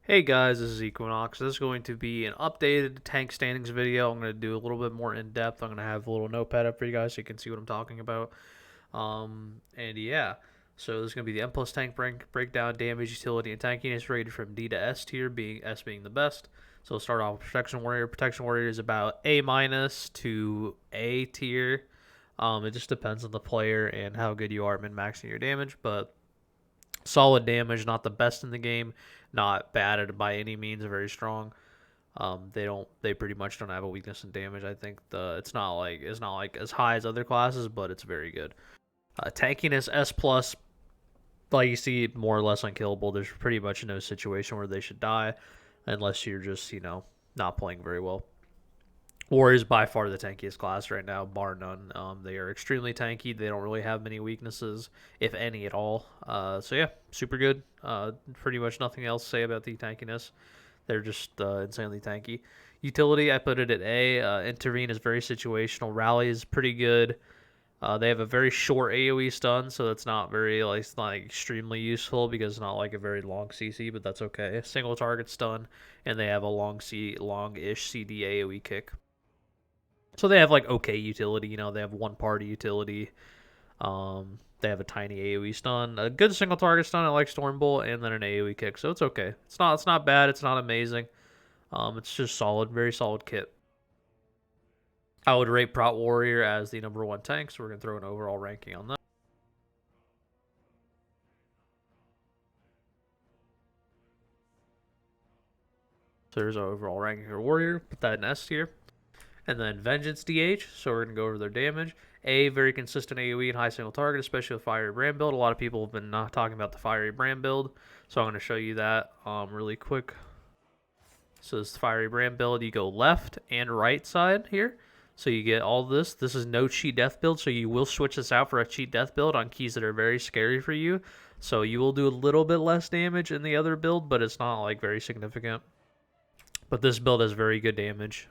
Hey guys, this is Equinox. This is going to be an updated tank standings video. I'm going to do a little bit more in depth. I'm going to have a little notepad up for you guys so you can see what I'm talking about. And yeah, so this is going to be the M plus tank breakdown, damage, utility, and tankiness rated from D to S tier, being S being the best. So we'll start off with Protection Warrior. Protection Warrior is about A minus to A tier. It just depends on the player and how good you are at min-maxing your damage, but solid damage, not the best in the game, not bad by any means, very strong. They pretty much don't have a weakness in damage. I think it's not like as high as other classes, but it's very good. Tankiness S plus, like you see, more or less unkillable. There's pretty much no situation where they should die, unless you're just not playing very well. War is by far the tankiest class right now, bar none. They are extremely tanky. They don't really have many weaknesses, if any at all. So yeah, super good. Pretty much nothing else to say about the tankiness. They're just insanely tanky. Utility, I put it at A. Intervene is very situational. Rally is pretty good. They have a very short AoE stun, so that's not very it's not extremely useful because it's not like a very long CC, but that's okay. Single target stun, and they have a long-ish CD AoE kick. So they have like okay utility, they have one party utility. They have a tiny AoE stun, a good single target stun. I like Stormbolt, and then an AoE kick. So it's okay. It's not bad. It's not amazing. It's just solid, very solid kit. I would rate Prot Warrior as the #1 tank. So we're gonna throw an overall ranking on that. So there's our overall ranking for Warrior. Put that in S tier. And then Vengeance DH, so we're going to go over their damage. A, very consistent AoE and high single target, especially with Fiery Brand build. A lot of people have been talking about the Fiery Brand build, so I'm going to show you that really quick. So this Fiery Brand build, you go left and right side here. So you get all this. This is no cheat death build, so you will switch this out for a cheat death build on keys that are very scary for you. So you will do a little bit less damage in the other build, but it's not like very significant. But this build has very good damage.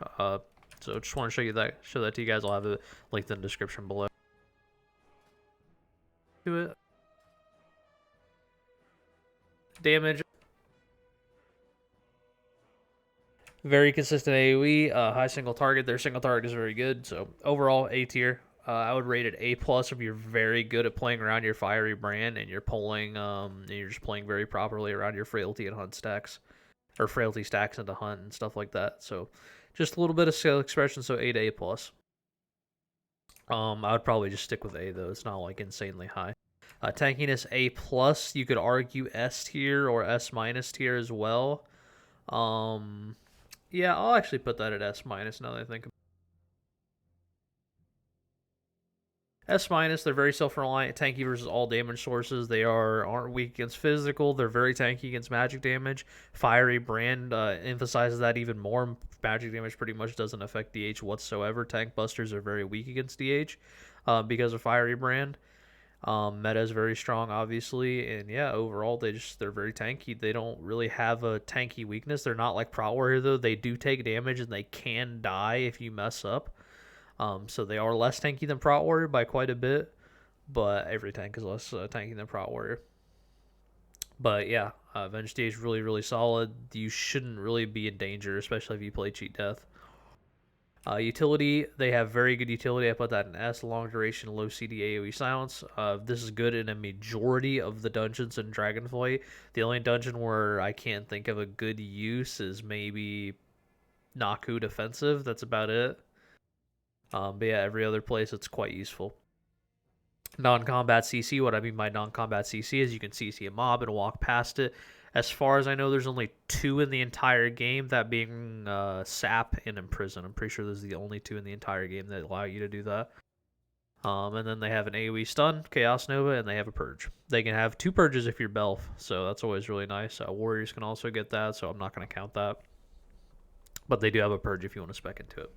So just want to show that to you guys. I'll have it linked in the description below. To it. Damage. Very consistent AoE. High single target. Their single target is very good. So overall, A tier. I would rate it A plus if you're very good at playing around your Fiery Brand and you're just playing very properly around your frailty and hunt stacks, or frailty stacks into hunt and stuff like that. So just a little bit of skill expression. So A to A plus. I would probably just stick with A though. It's not like insanely high. Tankiness A plus. You could argue S tier or S minus tier as well. Yeah, I'll actually put that at S minus now that I think about it. S minus, they're very self-reliant, tanky versus all damage sources. They aren't weak against physical. They're very tanky against magic damage. Fiery Brand emphasizes that even more. Magic damage pretty much doesn't affect DH whatsoever. Tank busters are very weak against DH because of Fiery Brand. Meta is very strong, obviously, and yeah, overall they're very tanky. They don't really have a tanky weakness. They're not like Prot Warrior though. They do take damage and they can die if you mess up. So they are less tanky than Prot Warrior by quite a bit, but every tank is less tanky than Prot Warrior. But yeah, Venge DH is really, really solid. You shouldn't really be in danger, especially if you play Cheat Death. Utility, they have very good utility. I put that in S. Long duration, low CD AoE silence. This is good in a majority of the dungeons in Dragonflight. The only dungeon where I can't think of a good use is maybe Naku defensive. That's about it. But yeah, every other place it's quite useful. Non-combat CC, what I mean by non-combat CC is you can CC a mob and walk past it. As far as I know, there's only 2 in the entire game, that being Sap and Imprison. I'm pretty sure those are the only 2 in the entire game that allow you to do that. And then they have an AoE stun, Chaos Nova, and they have a purge. They can have 2 purges if you're Belf, so that's always really nice. Warriors can also get that, so I'm not going to count that. But they do have a purge if you want to spec into it.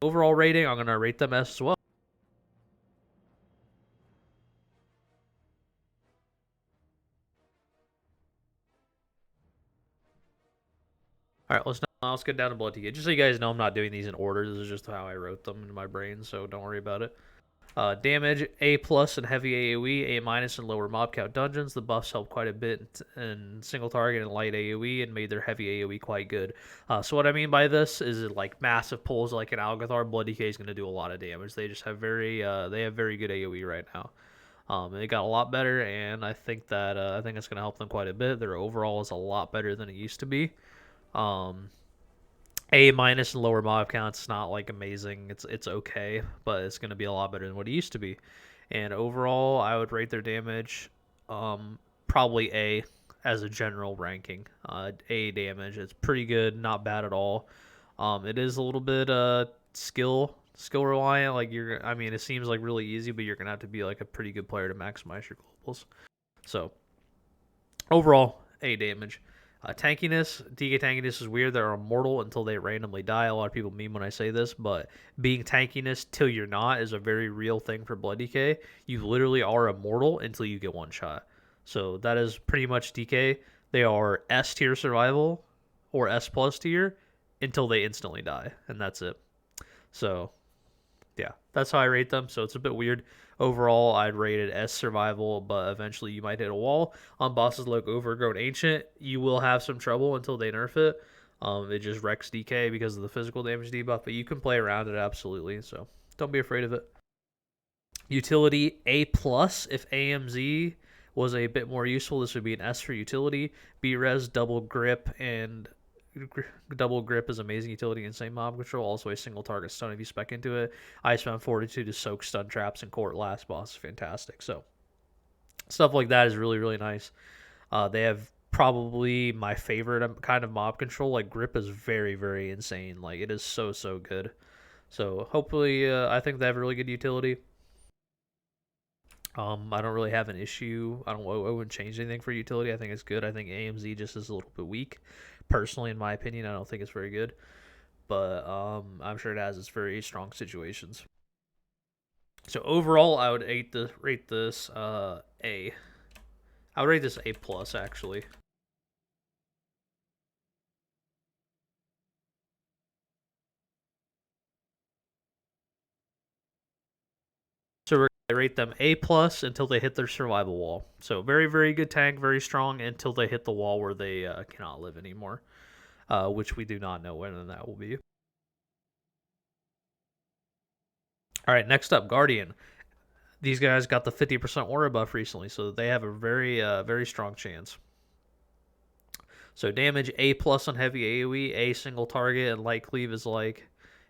Overall rating, I'm going to rate them S as well. All right, let's get down to Blood TK. Just so you guys know, I'm not doing these in order. This is just how I wrote them in my brain, so don't worry about it. Damage A plus in heavy AoE, A minus in lower mob count dungeons. The buffs help quite a bit in single target and light AoE and made their heavy AoE quite good. So what I mean by this is like massive pulls like an Algathar, Blood DK is going to do a lot of damage. They just have very good AoE right now. It got a lot better, and I think it's going to help them quite a bit. Their overall is a lot better than it used to be. A minus and lower mob counts not like amazing. It's okay, but it's going to be a lot better than what it used to be. And overall, I would rate their damage probably A as a general ranking. A damage. It's pretty good, not bad at all. It is a little bit skill reliant. Like I mean, it seems like really easy, but you're gonna have to be like a pretty good player to maximize your globals. So overall, A damage. Tankiness, DK tankiness is weird. They're immortal until they randomly die. A lot of people meme when I say this, but being tankiness till you're not is a very real thing for Blood DK. You literally are immortal until you get one shot. So that is pretty much DK. They are S tier survival or S plus tier until they instantly die, and that's it. So yeah, that's how I rate them. So it's a bit weird. Overall, I'd rate it as survival, but eventually you might hit a wall. On bosses like Overgrown Ancient, you will have some trouble until they nerf it. It just wrecks DK because of the physical damage debuff, but you can play around it absolutely, so don't be afraid of it. Utility A plus. If AMZ was a bit more useful, this would be an S for utility. B-res, double grip, and double grip is amazing utility, insane mob control, also a single target stun if you spec into it. Icebound Fortitude to soak stun traps and court last boss is fantastic. So stuff like that is really, really nice. They have probably my favorite kind of mob control. Like grip is very, very insane. Like it is so, so good. So hopefully, I think they have really good utility. I don't really have an issue. I wouldn't change anything for utility. I think it's good. I think AMZ just is a little bit weak. Personally, in my opinion, I don't think it's very good. But I'm sure it has its very strong situations. So overall, I would rate this A. I would rate this A plus actually. So we're gonna rate them A plus until they hit their survival wall. So very, very good tank, very strong until they hit the wall where they cannot live anymore, which we do not know when that will be. All right, next up, Guardian. These guys got the 50% aura buff recently, so they have a very strong chance. So damage A plus on heavy AoE, A single target, and light cleave is like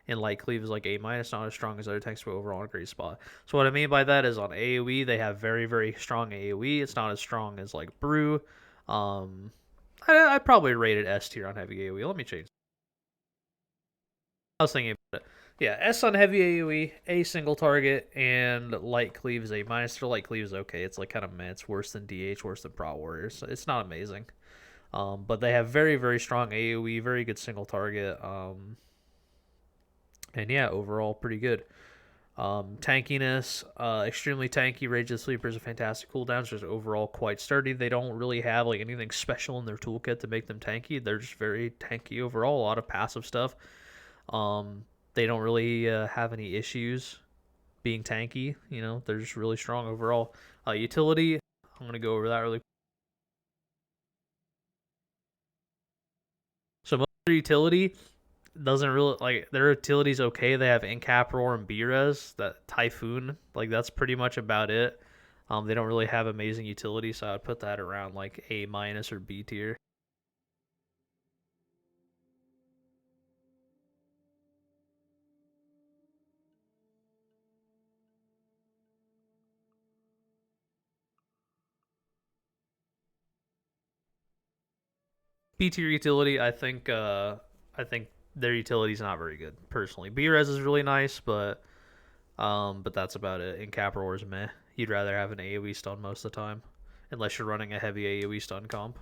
A minus, not as strong as other tanks, but overall in a great spot. So what I mean by that is on AoE they have very strong AoE. It's not as strong as like Brew. I'd probably rate it S tier on heavy AoE. Let me change. I was thinking about it. Yeah, S on heavy AoE, A single target, and light cleave is A minus. For light cleave is okay. It's like kind of meh. It's worse than DH, worse than Prot Warriors. It's not amazing. But they have very strong AoE, very good single target. And yeah, overall pretty good. Tankiness, extremely tanky. Rage of the Sleeper is a fantastic cooldown. Just overall quite sturdy. They don't really have like anything special in their toolkit to make them tanky. They're just very tanky overall. A lot of passive stuff. They don't really have any issues being tanky. You know, they're just really strong overall. Utility, I'm gonna go over that really quick. So most of their utility doesn't really like their utility's okay. They have Incap Roar and B-Res, that Typhoon, like that's pretty much about it. They don't really have amazing utility, so I'd put that around like A minus or B tier. B tier utility, I think their utility's not very good personally. B-Res is really nice, but that's about it. Incap Roar is meh. You'd rather have an AoE stun most of the time, unless you're running a heavy AoE stun comp.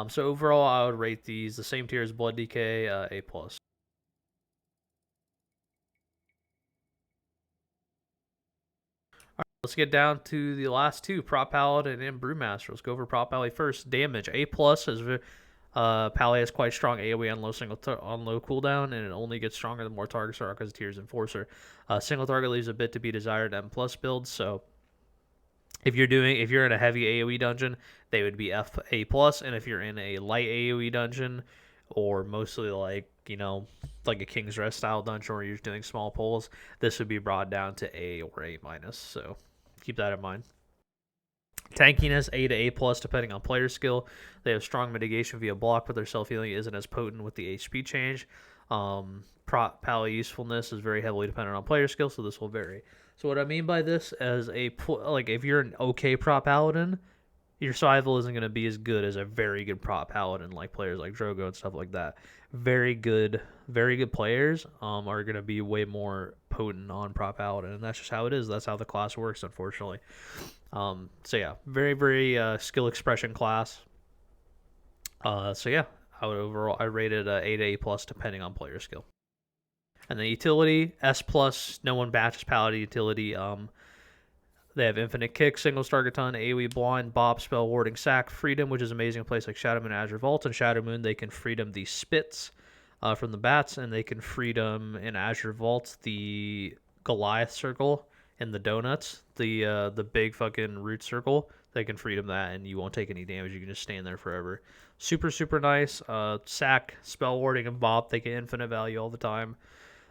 So overall, I would rate these the same tier as Blood DK, A plus. Let's get down to the last two, Prop Paladin and Brewmaster. Let's go over Prop Paladin first. Damage, A plus is Pally has quite strong AoE on on low cooldown, and it only gets stronger the more targets are because Tier's Enforcer. Single target leaves a bit to be desired M plus builds, so if you're in a heavy AoE dungeon, they would be FA plus, and if you're in a light AoE dungeon, or mostly like like a King's Rest style dungeon where you're doing small pulls, this would be brought down to A or A minus. So keep that in mind. Tankiness A to A plus depending on player skill. They have strong mitigation via block, but their self healing isn't as potent with the HP change. Pally usefulness is very heavily dependent on player skill, so this will vary. So what I mean by this as like if you're an okay prop paladin, your survival isn't going to be as good as a very good prop paladin, like players like Drogo and stuff like that. Very good players are going to be way more potent on prop paladin, and that's just how it is. That's how the class works, unfortunately. So yeah, very skill expression class. So yeah, I rated A to A plus depending on player skill. And the utility S plus, no one batches paladin utility. They have infinite kick, single target ton, AoE blind, bop, spell warding, sack, freedom, which is amazing in a place like Shadow Moon, Azure Vault. And Shadow Moon, they can freedom the spits from the bats, and they can freedom in Azure Vault the Goliath circle and the donuts, the big fucking root circle. They can freedom that, and you won't take any damage. You can just stand there forever. Super nice. Sack, spell warding, and bop. They get infinite value all the time.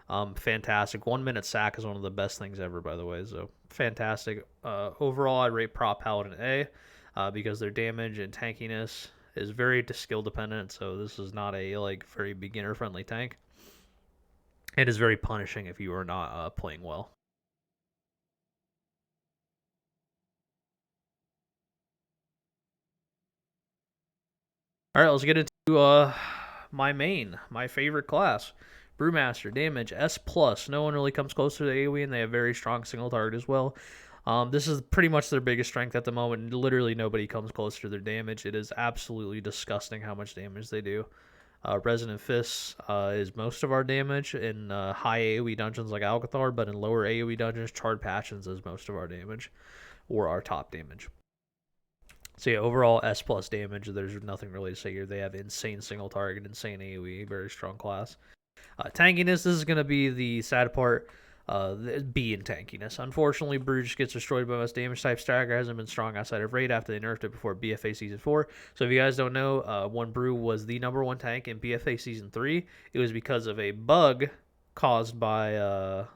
Fantastic. 1 minute sack is one of the best things ever, by the way. So fantastic. Overall, I rate prop paladin A because their damage and tankiness is very skill dependent. So this is not a very beginner friendly tank. It is very punishing if you are not playing well. All right, let's get into my favorite class. Brewmaster, damage S plus. No one really comes close to the AoE, and they have very strong single target as well. This is pretty much their biggest strength at the moment. Literally nobody comes close to their damage. It is absolutely disgusting how much damage they do. Resonant Fists is most of our damage in high AoE dungeons like Alcathar, but in lower AoE dungeons, Charred Passions is most of our damage, or our top damage. So yeah, overall S plus damage. There's nothing really to say here. They have insane single target, insane AoE, very strong class. Tankiness, this is going to be the sad part. B in tankiness. Unfortunately, Brew just gets destroyed by most damage type. Stagger hasn't been strong outside of Raid after they nerfed it before BFA Season 4. So if you guys don't know, when Brew was the #1 tank in BFA Season 3, it was because of a bug caused by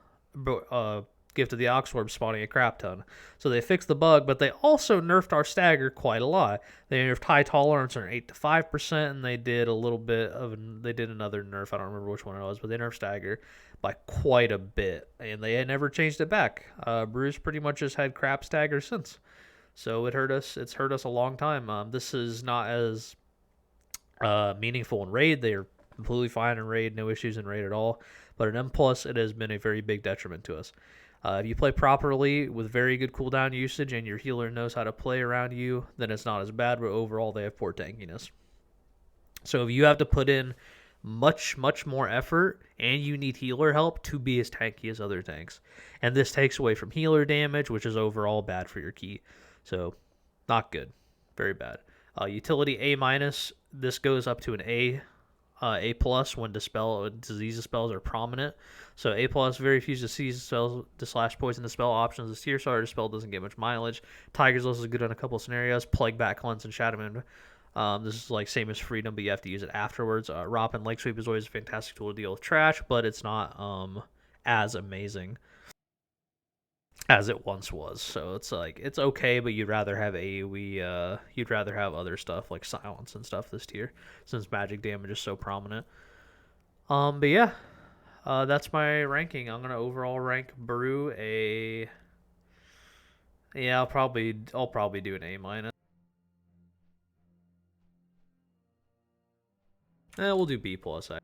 Gift of the Oxorb spawning a crap ton. So they fixed the bug, but they also nerfed our stagger quite a lot. They nerfed high tolerance on 8 to 5%, and they did another nerf. I don't remember which one it was, but they nerfed stagger by quite a bit, and they had never changed it back. Bruce pretty much just had crap stagger since. So it hurt us. It's hurt us a long time. This is not as meaningful in Raid. They are completely fine in Raid, no issues in Raid at all. But in M+, it has been a very big detriment to us. If you play properly with very good cooldown usage and your healer knows how to play around you, then it's not as bad, but overall they have poor tankiness. So if you have to put in much more effort and you need healer help to be as tanky as other tanks, and this takes away from healer damage, which is overall bad for your key. So not good, very bad. Utility A-, this goes up to an A plus when disease spells are prominent. So A plus, very few disease spells to slash poison dispel options. The Seer Starter dispel doesn't get much mileage. Tiger's also good in a couple scenarios. Plague Bat Cleanse and Shadow Moon. This is like same as Freedom, but you have to use it afterwards. Rop and Lake Sweep is always a fantastic tool to deal with trash, but it's not as amazing as it once was. So it's it's okay, but you'd rather have AoE. You'd rather have other stuff like silence and stuff this tier, since magic damage is so prominent. But yeah, that's my ranking. I'm gonna overall rank Brew a. Yeah, I'll probably do an A-. We'll do B plus. All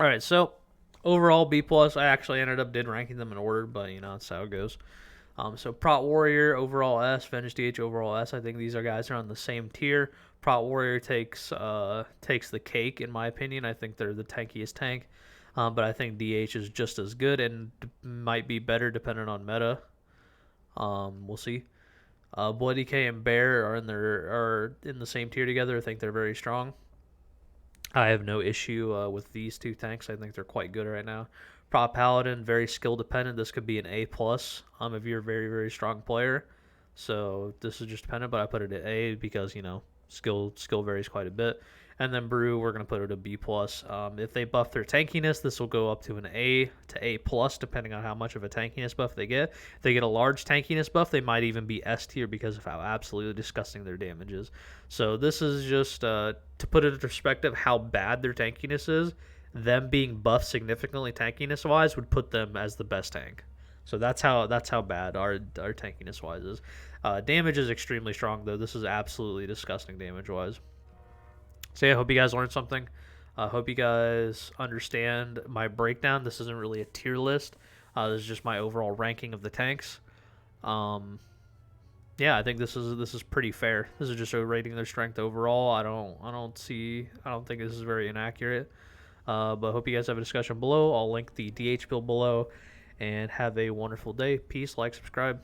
right, so overall B plus. I actually ended up ranking them in order, but that's how it goes. So Prot Warrior overall S, Vintage DH overall S. I think these are guys are on the same tier. Prot Warrior takes the cake in my opinion. I think they're the tankiest tank, but I think DH is just as good and might be better depending on meta. We'll see. Bloody K and Bear are in the same tier together. I think they're very strong. I have no issue with these two tanks. I think they're quite good right now. Prop Paladin, very skill dependent. This could be an A plus if you're a very, very strong player. So this is just dependent, but I put it at A because skill varies quite a bit. And then Brew, we're gonna put it a B plus. If they buff their tankiness, this will go up to an A to A plus, depending on how much of a tankiness buff they get. If they get a large tankiness buff, they might even be S tier because of how absolutely disgusting their damage is. So this is just to put it in perspective how bad their tankiness is. Them being buffed significantly tankiness wise would put them as the best tank. So that's how bad our tankiness wise is. Damage is extremely strong though. This is absolutely disgusting damage wise. So yeah, I hope you guys learned something. I hope you guys understand my breakdown. This isn't really a tier list. This is just my overall ranking of the tanks. Yeah, I think this is pretty fair. This is just rating their strength overall. I don't think this is very inaccurate. But I hope you guys have a discussion below. I'll link the DH build below. And have a wonderful day. Peace, like, subscribe.